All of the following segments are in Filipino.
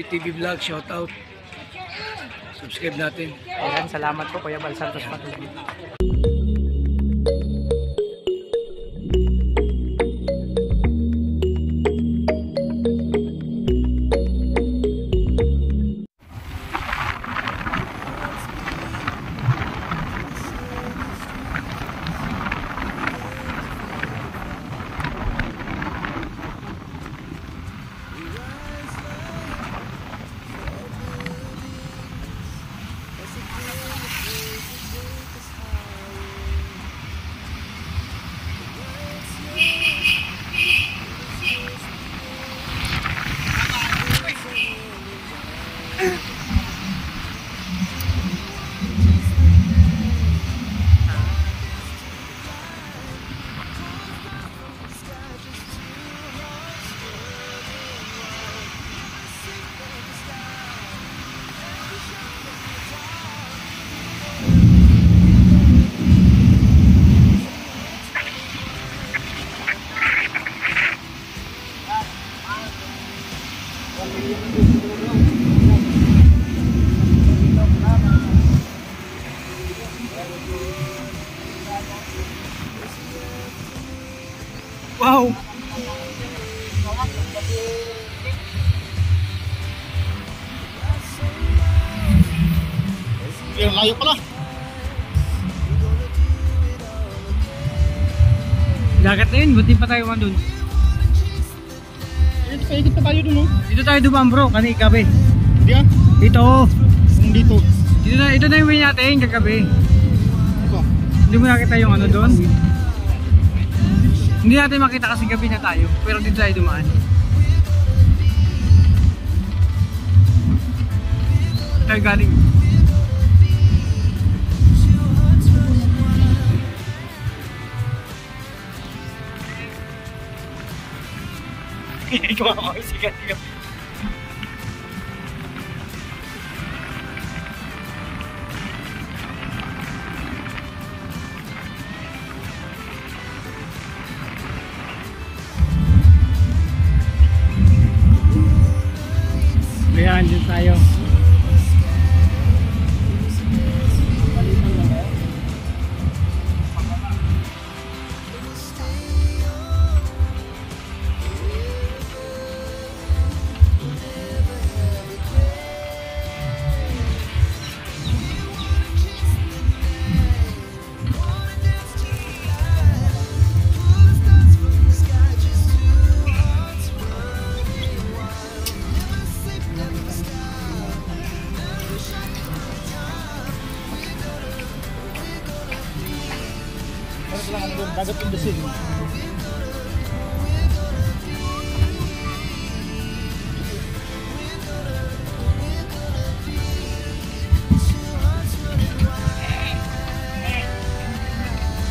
TV Vlog, shout out. Subscribe natin. Ayan, salamat po Kuya Bal Santos Patuloy. Wow! Yung layo pala. Dagat na yun, buti pa tayo doon. Paikot pa tayo dun, no? Dito tayo dumaan bro, kanina gabi. Hindi ah. Dito. Kung dito. Ito na yung way natin kagabi. Ito. Hindi mo nakita yung ano doon? Hindi natin makita kasi gabi na tayo, pero dito tayo dumaan. Tayo galing. Ikaw ako, sikat. Ayan, dyan tayo. Dagat in the sea.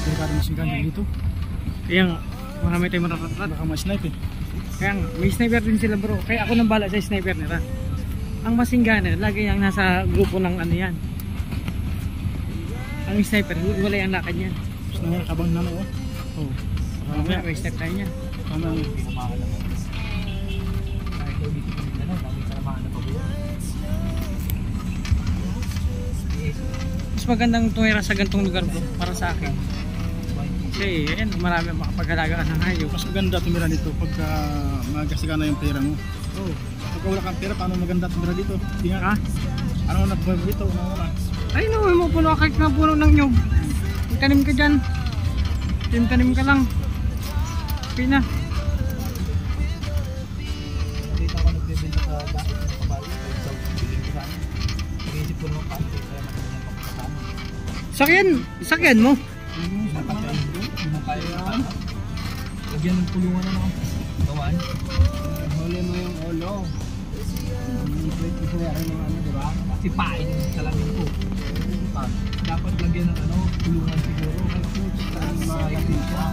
Delikado masing ganda dito. Kaya marami tayong matatatrat. Baka ma-snipe eh. Kaya may sniper din sila bro. Kaya ako nang bala sa sniper nila. Ang masinggana, lagi yung nasa grupo ng ano yan. Ang sniper, wala yung lakad yan. Gusto nga kabang naman oh. Oh. Mamaya may step tayo niyan. Tama. Mas magandang tumira sa gantong lugar bro, para sa akin. Kasi ayan, marami makapag-alagaan ng hayop. Mas maganda tumira dito pagka magasigana yung pera mo. Oh. Pagka wala kang pera, paano maganda tumira dito? Di nga. Ha? Ano na buhay mo dito? Una. Ay no, mo puno kahit na puno ng nyog. Tanim ka dyan. Tanim ka lang. Okay na. Dito ako nagbibenta sa dati ng kabayo. Biling ko sana. Pag-isip ko naman paano kaya magandang pagkakasama. Sakyan mo. Lagyan ng pulungan na ng gawan. Huli mo yung ulo. Pwede ko kaya rin ng ano, diba? Sipain sa lamin ko. Dapat lagyan ng ano, pulungan siguro. Saan makakapin siya.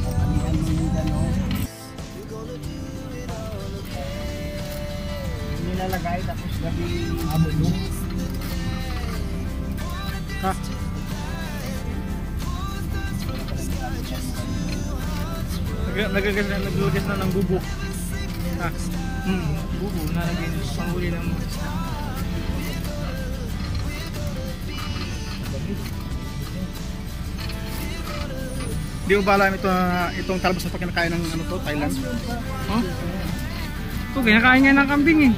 Panihan mo yung gano'n. Nilalagay tapos gabi abulo. Ha? Naglugas na ng bubok. Ha? Bubo, nalagay na sa panghuli ng mga isda. Di mo ba alam itong talbos na to kinakain ng ano to, Thailand? Oh? Ito, kinakain niya ng kambing eh.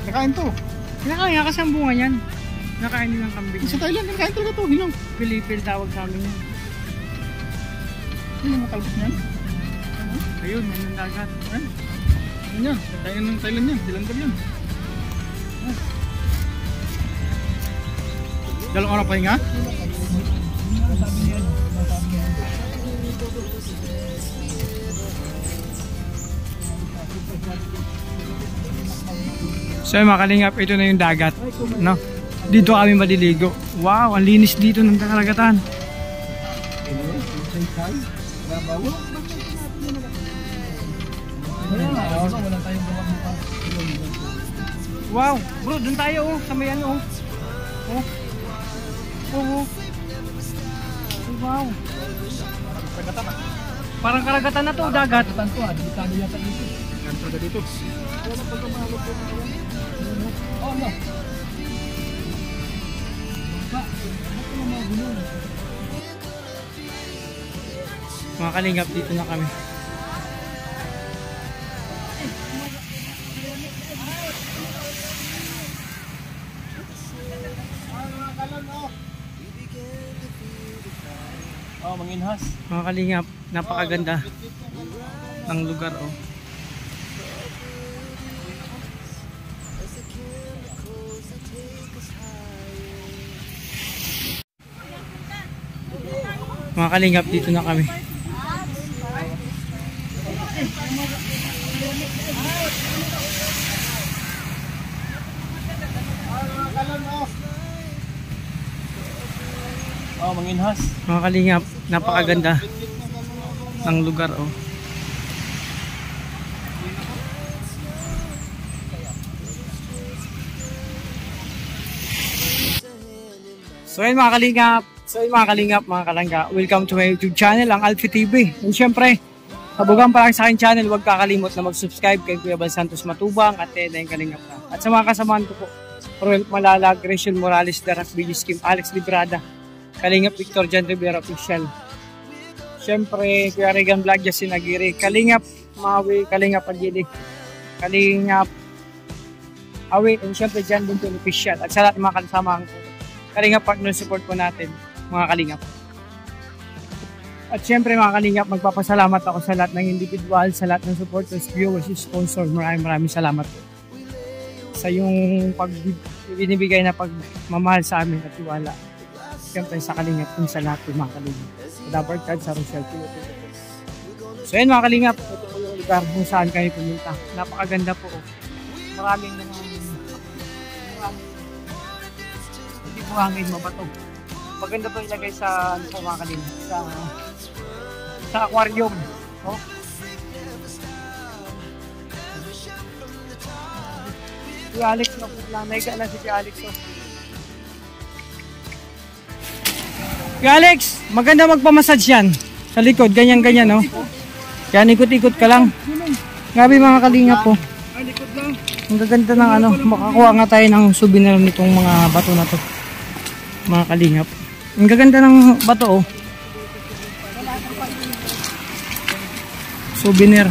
Kinakain to. Kinakain nga kasi ang bunga niyan. Kinakain din ng kambing. Sa Thailand, kinakain talaga to. Hilaw. Pilipil tawag sa amin yan. Ano yung talbos niyan? Ayun, yan ang dagat. Ano yan? Kinakain ng Thailand yan. Dilandar yan. Dalawang araw pa hinga? So mga kalingap, ito na yung dagat, no? Dito kami maliligo. Wow, ang linis dito ng karagatan. Wow, bro, dun tayo oh, sa may ano oh. Oh. Oh. Wow. Parang karagatan na to, dagat. Ganto dito. Oh, no. Mga kalingap, dito na kami. Oh, manginhas. Mga kalingap, napakaganda ng lugar oh. Mga kalingap, dito na kami. Oh, manginhas. Mga kalingap, napakaganda ng lugar oh. So ayun mga kalingap, mga kalangga, welcome to my YouTube channel, ang Alfie TV. And syempre, kabugang pa lang sa aking channel, huwag kakalimot na mag-subscribe kay Kuya Bal Santos Matubang at na yung kalingap na. At sa mga kasamahan ko po, Roel Malalag, Rachel Morales, Darak Billy Skim, Alex Librada, Kalingap Victor Jan Rivera Official. Syempre, Kuya Regan Vlog, Justin Aguirre, Kalingap Maui, Kalingap Agili, Kalingap Awi, and syempre Jan Bunton Official. At sa lahat ng mga kasamahan ko, Kalingap partner support po natin, mga kalingap. At syempre mga kalingap, magpapasalamat ako sa lahat ng individual, sa lahat ng supporters, viewers, sponsor. Maraming salamat po sa yung binibigay na pagmamahal sa amin at tiwala. Syempre sa kalingap, kung sa lahat po mga kalingap. Sa Dabar Card, sa Rochelle. So yun mga kalingap, ito po yung lugar kung saan kayo pumunta. Napakaganda po. Maraming buhangin, mabato. Maganda to ilagay sa ano po mga kalingap, sa aquarium. Oh. Si Alex na po lang, naiga na si Alex. Oh. Si Alex, maganda magpamassage yan sa likod, ganyan-ganyan no. Yan, ikot-ikot ka lang. Grabe mga kalingap po. Ang gaganda ng ano, makakuha nga tayo ng souvenir nitong mga bato na to. Mga kalingap. Ang gaganda ng bato oh. Souvenir.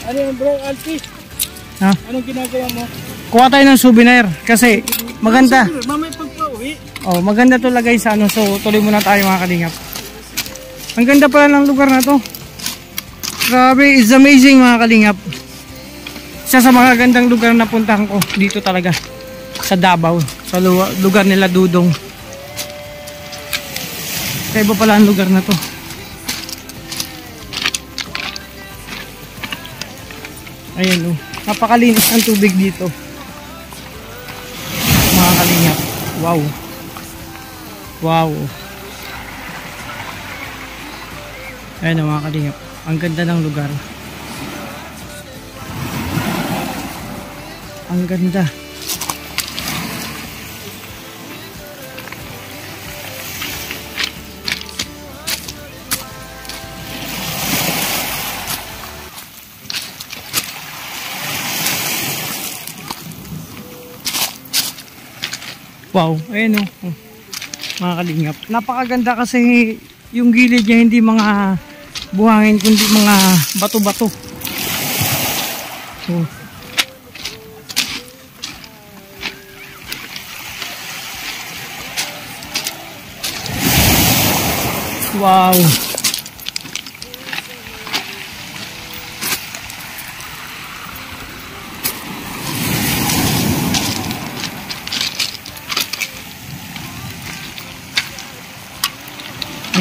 Ano yung bro, Alfie? Ha? Anong ginagawa mo? Kuha tayo ng souvenir kasi maganda. Mamay pagpa-uwi. Oh, maganda to lagay sa ano. So tuloy muna tayo mga kalingap. Ang ganda pala ng lugar na to. Grabe, it's amazing mga kalingap. Isa sa mga gandang lugar na puntahan ko dito talaga sa Davao, sa lugar nila Dudong. Kaya iba pala ang lugar na to. Ayan oh, napakalinis ang tubig dito mga kalingap. Wow, wow. Ayan oh, mga kalingap, ang ganda ng lugar. Ang ganda. Wow, ayun o. Oh. Mga kalingap. Napakaganda kasi yung gilid niya hindi mga buhangin kundi mga bato-bato. Oh. Wow.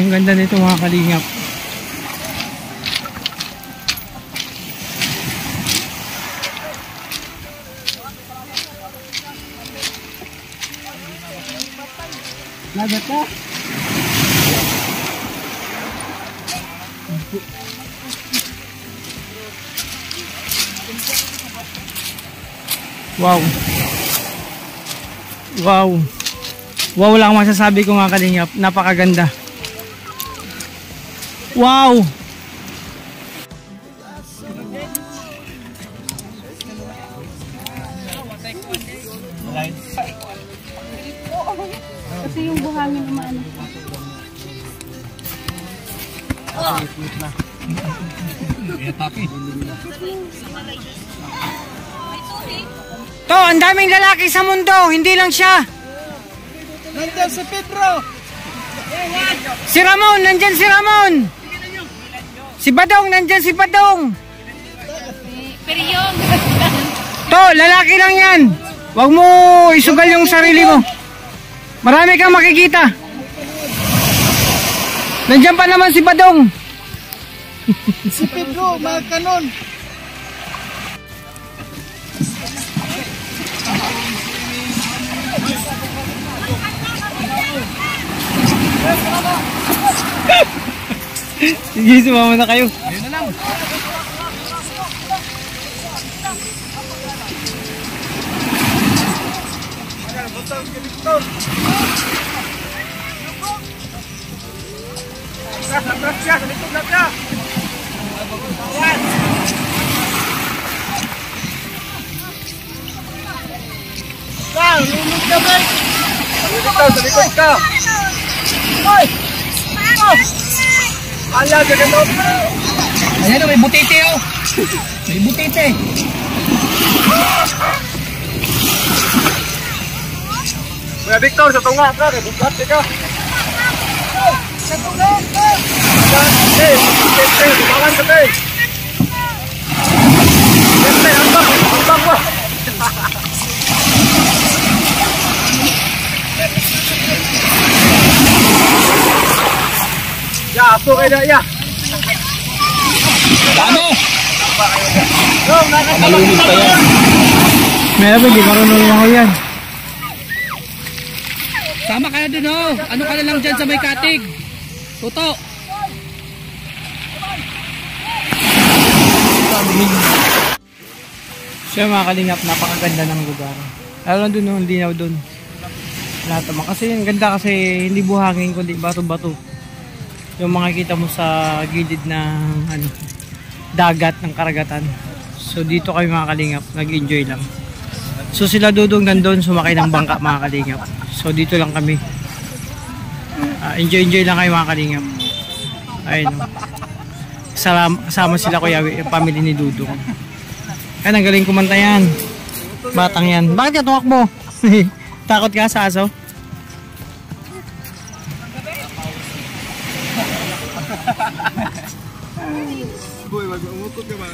Ang ganda nito mga kalingap. Lagat ka? Wow. Wow. Wow lang masasabi ko mga kalingap. Napakaganda. Wow. Kasi yung buhangin umaano. To, ang daming lalaki sa mundo, hindi lang siya. Nandiyan si Pedro! Si Ramon, nandyan si Ramon. Si Badong, nandyan si Badong. Pero yung... To, lalaki lang yan. Huwag mo isugal yung sarili mo. Marami kang makikita. Nandyan pa naman si Badong. Si Pedro, mga kanon! Sige, sumama na kayo. Ayun na lang! Ayan o, may butite o. May butite. Kuya Victor, sa tunga ka, buklat ka. Sa tunga ka. Bukangan ka tayo. Ambak mo. Ya, aso kayo na, ya. Ano? Malumit pa yan. Meron, hindi marunong lang ako yan. Sama ka na dun o. Ano ka na lang dyan sa may katig? Tuto. Siya mga kalingap, napakaganda ng lugar. Lalo na dun, hindi na dun. Lahat naman. Kasi ang ganda kasi hindi buhangin kundi bato-bato. Yung makikita mo sa gilid ng ano, dagat ng karagatan. So dito kami mga kalingap, nag-enjoy lang. So sila Dudong nandun, sumakay ng bangka mga kalingap. So dito lang kami. Enjoy lang kayo mga kalingap. Ayun. Kasama sila Kuya, yung family ni Dudong. Ay, ang galing kumanta yan. Batang yan. Bakit ka tumakbo? Takot ka sa aso? Boy, mag-umukot ka ba?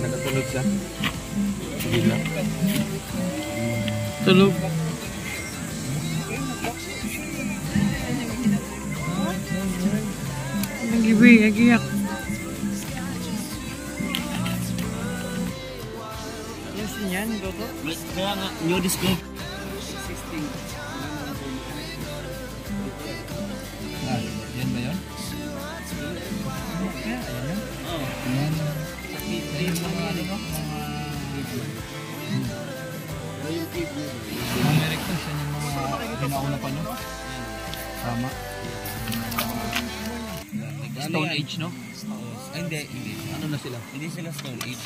Nakatulog siya. Sige lang. Tulog. Nagibi, nagiyak. Yes, yan, Dodo. Kaya nga, new disco. Yan ba yun? Mga erectus, yan yung mga ginauna pa nyo. Tama. Stone Age, no? Hindi. Ano na sila? Hindi sila Stone Age.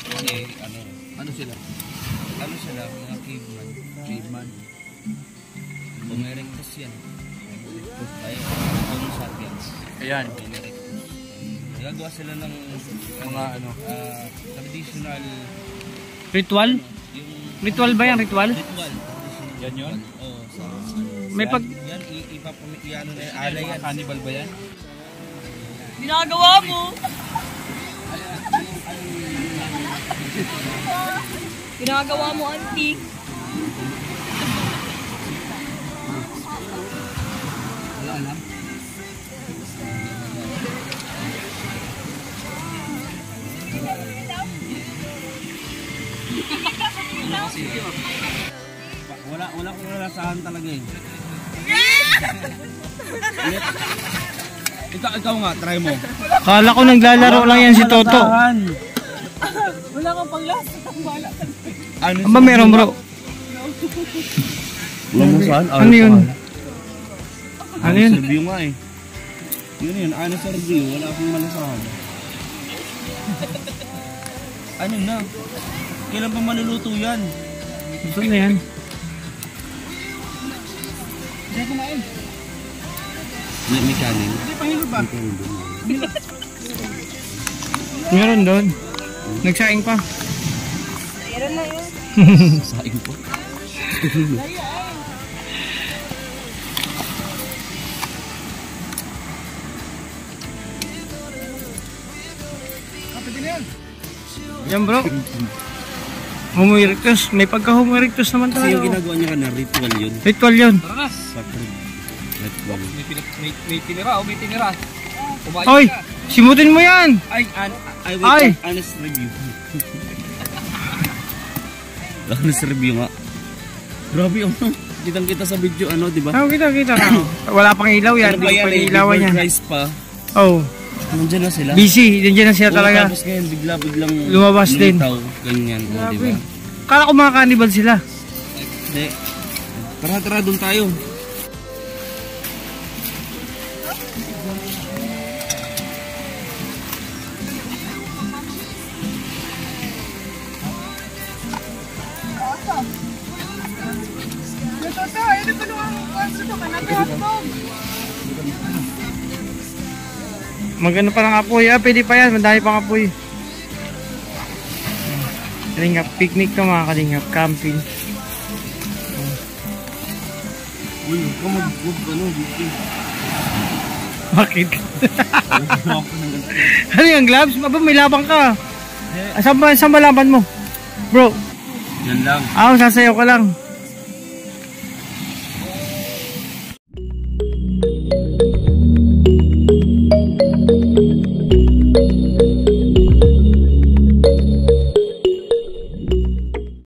Ano sila? Ano sila? Mga caveman. Caveman. Mga erectus yan. Ayun, Homo sapiens. Ayan. Mga erectus. Nagagawa sila ng Mga ano? traditional, Ritual? yung Ritual ba yan? Ritual? ritual. Yan yun? Oo, sa May pag... yan, ipapamiyano na yan. Alay yan. Cannibal ba yan? Ginagawa mo! Ginagawa mo, auntie. Wala alam. Wala kong nalasahan talaga eh. Ikaw nga, try mo. Kala ko naglalaro lang yan si Toto. Wala kang panglasa. Ano ba meron, bro? Lamusan? Ano yun? Ano yun? Review nga eh. Yun, ano sa review? Wala akong malasahan. Ano na? Kailan pa maluluto yan? Ito na yan. May kanin? Meron doon. Nagsaing pa. Meron na yun. Saing po. Yan, bro. Homo erectus. May pagka-Homo erectus naman Kasi yung tayo. ginagawa niya ka na ritual yun. Ritual yun. Sacred. Ritual. May tinira, may tinira. Hoy! Simutin mo yan! Ay! Honest review. Honest review nga. Grabe oh. Kitang-kita sa video di ba? Kita. Wala pang ilaw yan. Ano ba Hindi yan pa eh? ilawan Before yan. Christ pa. Oh. Nandiyan na sila. Busy. Nandiyan na siya talaga. Tapos ngayon biglang Lumabas din. lumitaw. Ganyan. Di Grabe. ba? Kala ko mga cannibal sila. Hindi. Tara doon tayo. Magano pa ng apoy. Pwede pa yan. Madami pang apoy. Kalingap. Picnic to mga kalingap. Camping. Uy, huwag dito. Bakit? Ano yung gloves? Aba, may labang ka. Saan ba laban mo? Bro. Yan lang. Sasayaw ka lang.